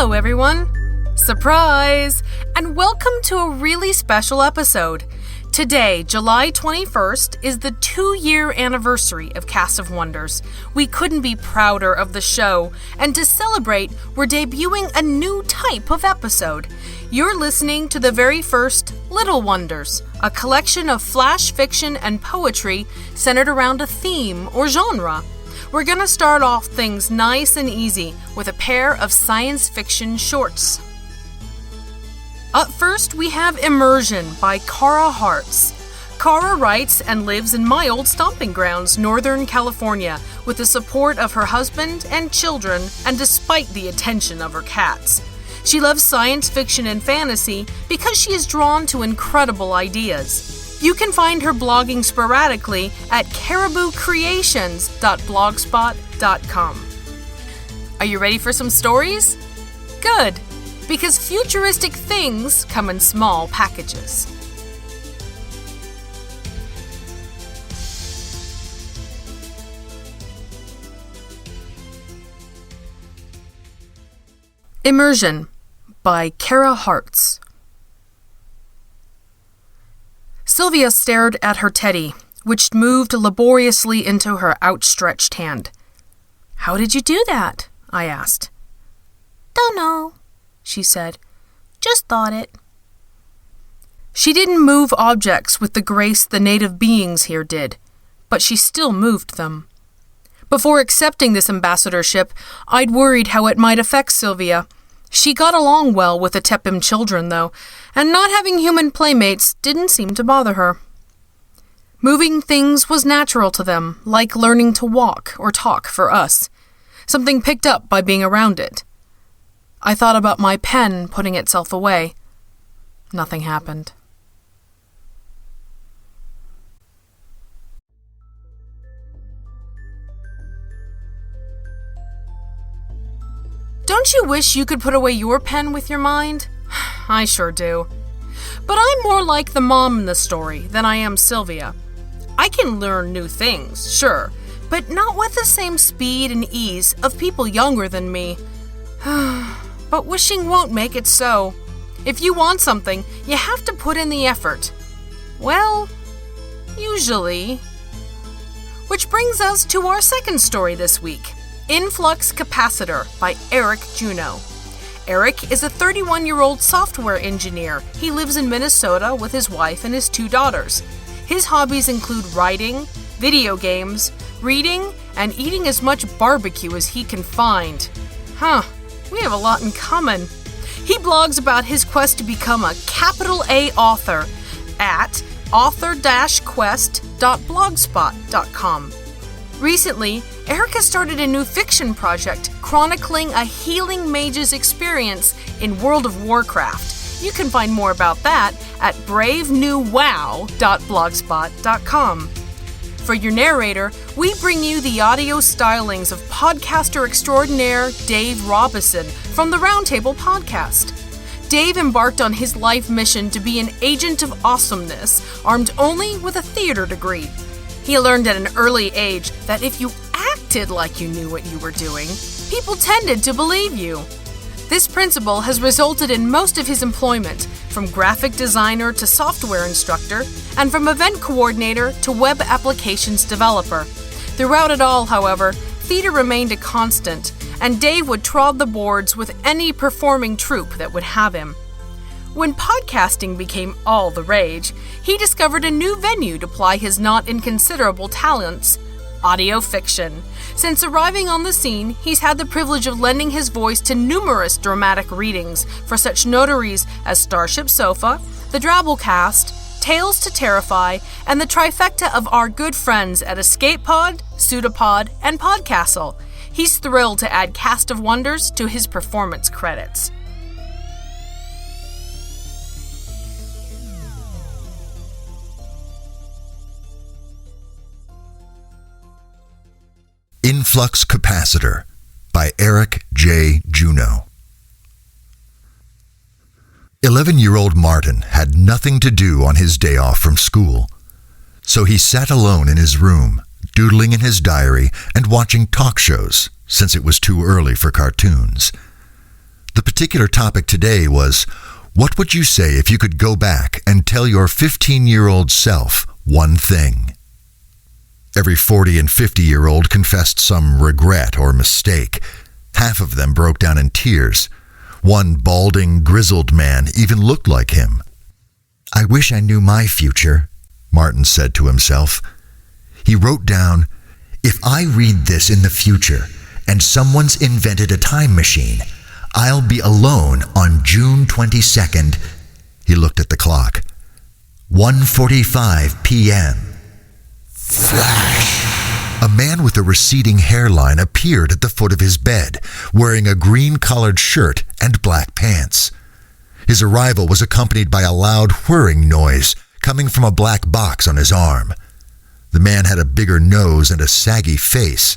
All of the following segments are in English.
Hello, everyone! Surprise! And welcome to a really special episode. Today, July 21st, is the 2-year anniversary of Cast of Wonders. We couldn't be prouder of the show, and to celebrate, we're debuting a new type of episode. You're listening to the very first Little Wonders, a collection of flash fiction and poetry centered around a theme or genre. We're gonna start off things nice and easy with a pair of science fiction shorts. Up first, we have Immersion by Cara Harts. Cara writes and lives in my old stomping grounds, Northern California, with the support of her husband and children, and despite the attention of her cats. She loves science fiction and fantasy because she is drawn to incredible ideas. You can find her blogging sporadically at cariboucreations.blogspot.com. Are you ready for some stories? Good, because futuristic things come in small packages. Immersion by Cara Harts. Sylvia stared at her teddy, which moved laboriously into her outstretched hand. "How did you do that?" I asked. "Don't know," she said. "Just thought it." She didn't move objects with the grace the native beings here did, but she still moved them. Before accepting this ambassadorship, I'd worried how it might affect Sylvia. She got along well with the Tepim children, though, and not having human playmates didn't seem to bother her. Moving things was natural to them, like learning to walk or talk for us, something picked up by being around it. I thought about my pen putting itself away. Nothing happened. Don't you wish you could put away your pen with your mind? I sure do. But I'm more like the mom in the story than I am Sylvia. I can learn new things, sure, but not with the same speed and ease of people younger than me. But wishing won't make it so. If you want something, you have to put in the effort. Well, usually. Which brings us to our second story this week. Influx Capacitor by Juno. Eric is a 31-year-old software engineer. He lives in Minnesota with his wife and his 2 daughters. His hobbies include writing, video games, reading, and eating as much barbecue as he can find. We have a lot in common. He blogs about his quest to become a capital A author at author-quest.blogspot.com. Recently, Eric has started a new fiction project chronicling a healing mage's experience in World of Warcraft. You can find more about that at bravenewwow.blogspot.com. For your narrator, we bring you the audio stylings of podcaster extraordinaire Dave Robison from the Roundtable podcast. Dave embarked on his life mission to be an agent of awesomeness, armed only with a theater degree. He learned at an early age that if you acted like you knew what you were doing, people tended to believe you. This principle has resulted in most of his employment, from graphic designer to software instructor, and from event coordinator to web applications developer. Throughout it all, however, theater remained a constant, and Dave would trod the boards with any performing troupe that would have him. When podcasting became all the rage, he discovered a new venue to ply his not inconsiderable talents: audio fiction. Since arriving on the scene, he's had the privilege of lending his voice to numerous dramatic readings for such notaries as Starship Sofa, the Drabblecast, Tales to Terrify, and the trifecta of our good friends at Escape Pod, Pseudopod, and Podcastle. He's thrilled to add Cast of Wonders to his performance credits. Influx Capacitor by Juno. 11-year-old Martin had nothing to do on his day off from school, so he sat alone in his room, doodling in his diary and watching talk shows since it was too early for cartoons. The particular topic today was, what would you say if you could go back and tell your 15-year-old self one thing? Every 40 and 50-year-old confessed some regret or mistake. Half of them broke down in tears. One balding, grizzled man even looked like him. "I wish I knew my future," Martin said to himself. He wrote down, "If I read this in the future and someone's invented a time machine, I'll be alone on June 22nd. He looked at the clock. 1:45 p.m. Flash! A man with a receding hairline appeared at the foot of his bed, wearing a green-collared shirt and black pants. His arrival was accompanied by a loud whirring noise coming from a black box on his arm. The man had a bigger nose and a saggy face,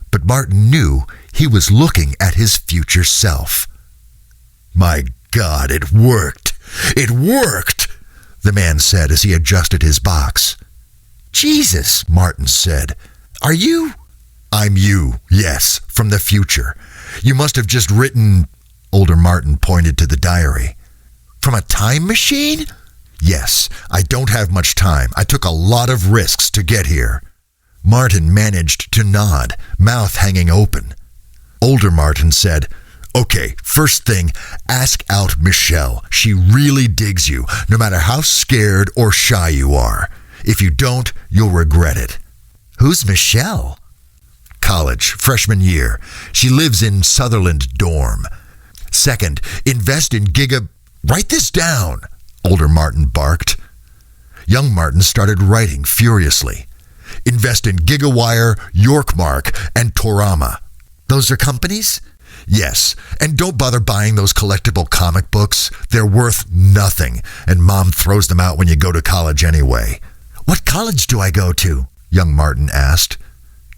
but Martin knew he was looking at his future self. "My God, it worked! It worked!" the man said as he adjusted his box. "Jesus," Martin said. "Are you?" "I'm you, yes, from the future. You must have just written..." Older Martin pointed to the diary. "From a time machine?" "Yes, I don't have much time. I took a lot of risks to get here." Martin managed to nod, mouth hanging open. Older Martin said, "Okay, first thing, ask out Michelle. She really digs you, no matter how scared or shy you are. If you don't, you'll regret it." "Who's Michelle?" "College, freshman year. She lives in Sutherland dorm." "Second, invest in Write this down," Older Martin barked. Young Martin started writing furiously. "Invest in GigaWire, Yorkmark, and Torama." "Those are companies?" "Yes, and don't bother buying those collectible comic books. They're worth nothing, and Mom throws them out when you go to college anyway." "What college do I go to?" young Martin asked.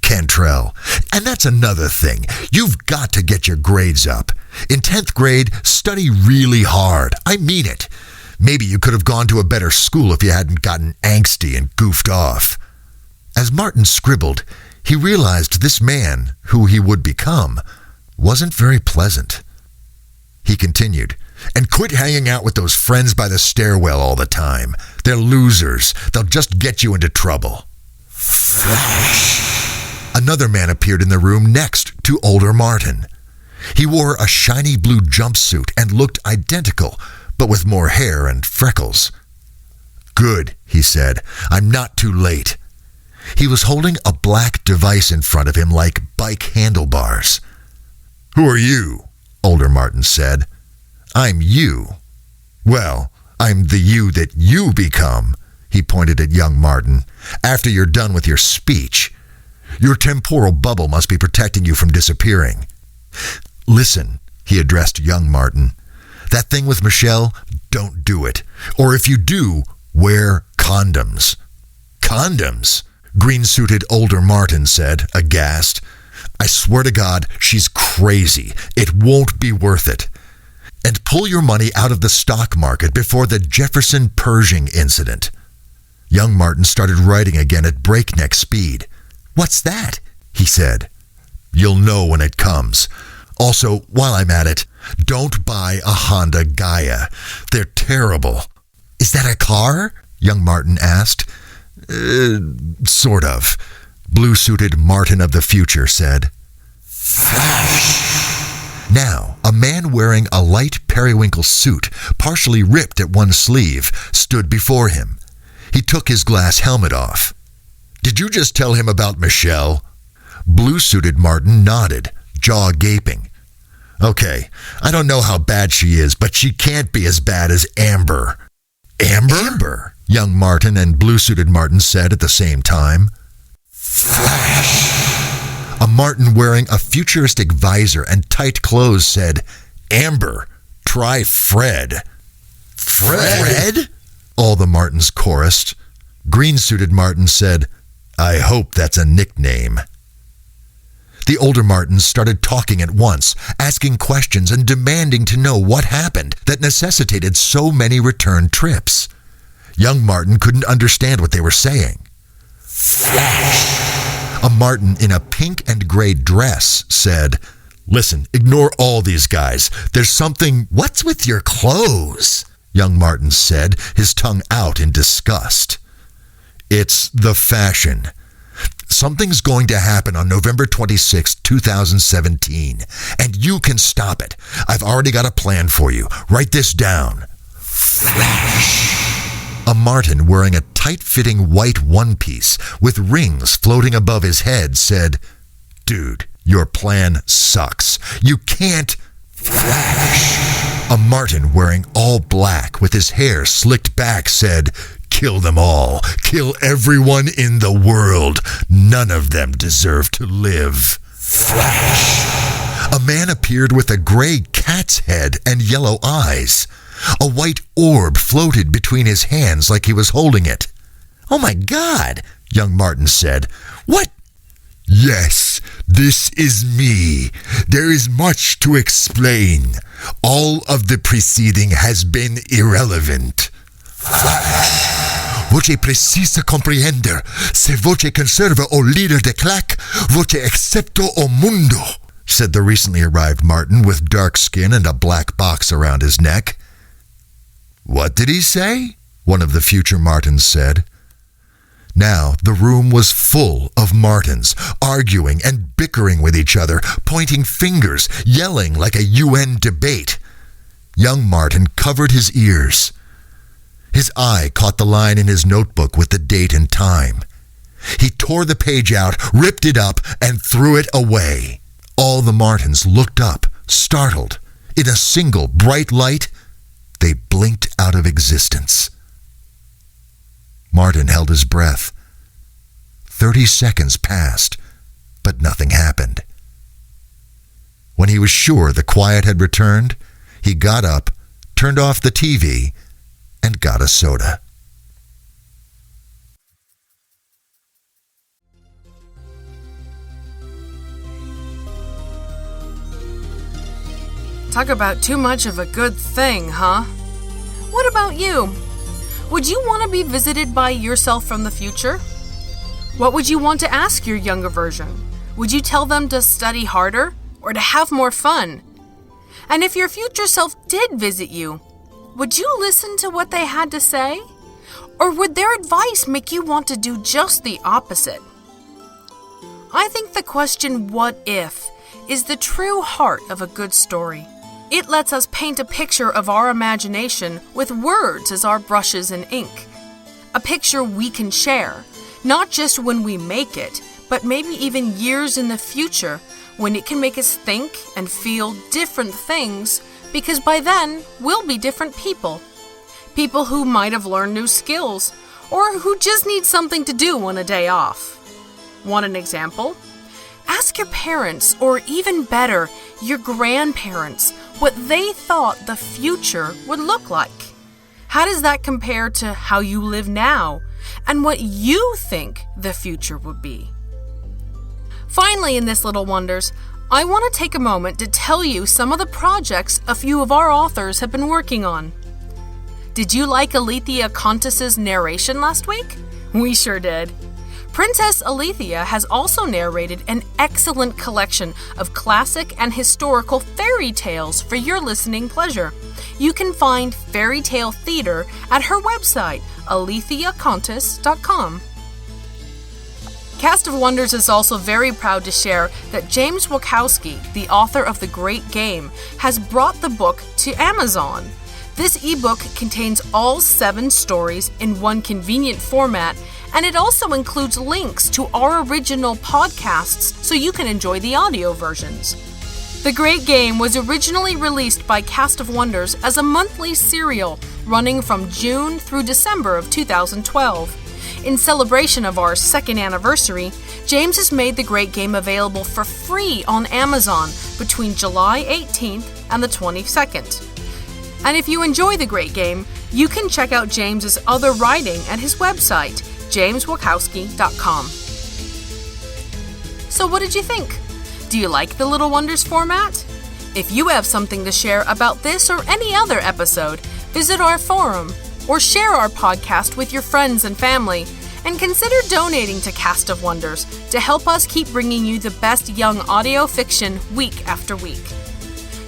"Cantrell. And that's another thing. You've got to get your grades up. In 10th grade, study really hard. I mean it. Maybe you could have gone to a better school if you hadn't gotten angsty and goofed off." As Martin scribbled, he realized this man, who he would become, wasn't very pleasant. He continued, "And quit hanging out with those friends by the stairwell all the time. They're losers. They'll just get you into trouble." Flash! Another man appeared in the room next to Older Martin. He wore a shiny blue jumpsuit and looked identical, but with more hair and freckles. "Good," he said. "I'm not too late." He was holding a black device in front of him like bike handlebars. "Who are you?" Older Martin said. "I'm you." "Well, I'm the you that you become," he pointed at young Martin, "after you're done with your speech. Your temporal bubble must be protecting you from disappearing. Listen," he addressed young Martin. "That thing with Michelle, don't do it. Or if you do, wear condoms." "Condoms?" green-suited Older Martin said, aghast. "I swear to God, she's crazy. It won't be worth it. And pull your money out of the stock market before the Jefferson Pershing incident." Young Martin started writing again at breakneck speed. "What's that?" he said. "You'll know when it comes. Also, while I'm at it, don't buy a Honda Gaia. They're terrible." "Is that a car?" young Martin asked. Sort of," blue-suited Martin of the future said. Flash! Now, a man wearing a light periwinkle suit, partially ripped at one sleeve, stood before him. He took his glass helmet off. "Did you just tell him about Michelle?" Blue-suited Martin nodded, jaw gaping. "Okay, I don't know how bad she is, but she can't be as bad as Amber." "Amber?" "Amber," young Martin and blue-suited Martin said at the same time. Flash! A Martin wearing a futuristic visor and tight clothes said, "Amber, try Fred." "Fred?" all the Martins chorused. Green-suited Martin said, "I hope that's a nickname." The older Martins started talking at once, asking questions and demanding to know what happened that necessitated so many return trips. Young Martin couldn't understand what they were saying. Flash! A Martin in a pink and gray dress said, Listen, ignore all these guys. There's something... What's with your clothes? Young Martin said, his tongue out in disgust. It's the fashion. Something's going to happen on November 26, 2017, and you can stop it. I've already got a plan for you. Write this down. Flash. A Martin wearing a tight-fitting white one-piece with rings floating above his head said, "Dude, your plan sucks. You can't..." Flash. A Martin wearing all black with his hair slicked back said, "Kill them all. Kill everyone in the world. None of them deserve to live." Flash. A man appeared with a gray cat's head and yellow eyes. A white orb floated between his hands like he was holding it. "Oh my God," young Martin said. "What?" "Yes, this is me. There is much to explain. All of the preceding has been irrelevant." Flash. "Voce precisa comprehender. Se voce conserva o líder de clac, voce excepto o mundo," said the recently arrived Martin with dark skin and a black box around his neck. "What did he say?" one of the future Martins said. Now the room was full of Martins, arguing and bickering with each other, pointing fingers, yelling like a UN debate. Young Martin covered his ears. His eye caught the line in his notebook with the date and time. He tore the page out, ripped it up, and threw it away. All the Martins looked up, startled. In a single bright light, they blinked out of existence. Martin held his breath. 30 seconds passed, but nothing happened. When he was sure the quiet had returned, he got up, turned off the TV, and got a soda. Talk about too much of a good thing, huh? What about you? Would you want to be visited by yourself from the future? What would you want to ask your younger version? Would you tell them to study harder or to have more fun? And if your future self did visit you, would you listen to what they had to say? Or would their advice make you want to do just the opposite? I think the question, what if, is the true heart of a good story. It lets us paint a picture of our imagination with words as our brushes and ink. A picture we can share, not just when we make it, but maybe even years in the future when it can make us think and feel different things, because by then we'll be different people. People who might have learned new skills, or who just need something to do on a day off. Want an example? Ask your parents, or even better, your grandparents, what they thought the future would look like. How does that compare to how you live now, and what you think the future would be? Finally, in this Little Wonders, I want to take a moment to tell you some of the projects a few of our authors have been working on. Did you like Alethea Contis's narration last week? We sure did. Princess Alethea has also narrated an excellent collection of classic and historical fairy tales for your listening pleasure. You can find fairy tale theater at her website, aletheacontis.com. Cast of Wonders is also very proud to share that James Wachowski, the author of The Great Game, has brought the book to Amazon. This ebook contains all 7 stories in one convenient format, and it also includes links to our original podcasts so you can enjoy the audio versions. The Great Game was originally released by Cast of Wonders as a monthly serial running from June through December of 2012. In celebration of our 2nd anniversary, James has made The Great Game available for free on Amazon between July 18th and the 22nd. And if you enjoy The Great Game, you can check out James's other writing at his website, jameswachowski.com. So what did you think? Do you like the Little Wonders format? If you have something to share about this or any other episode, visit our forum or share our podcast with your friends and family, And consider donating to Cast of Wonders to help us keep bringing you the best young audio fiction week after week.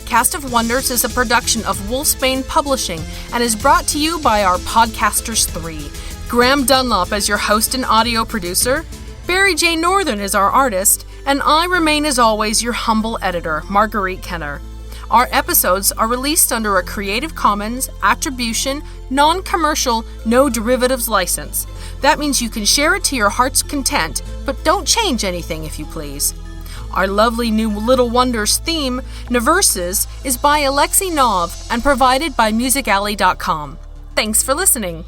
Cast of Wonders is a production of Wolfsbane Publishing and is brought to you by our Podcasters 3. Graham Dunlop as your host and audio producer, Barry J. Northern is our artist, and I remain as always your humble editor, Marguerite Kenner. Our episodes are released under a Creative Commons Attribution, Non-Commercial, No Derivatives license. That means you can share it to your heart's content, but don't change anything if you please. Our lovely new Little Wonders theme, Naverses, is by Alexei Nov and provided by musicalley.com. Thanks for listening.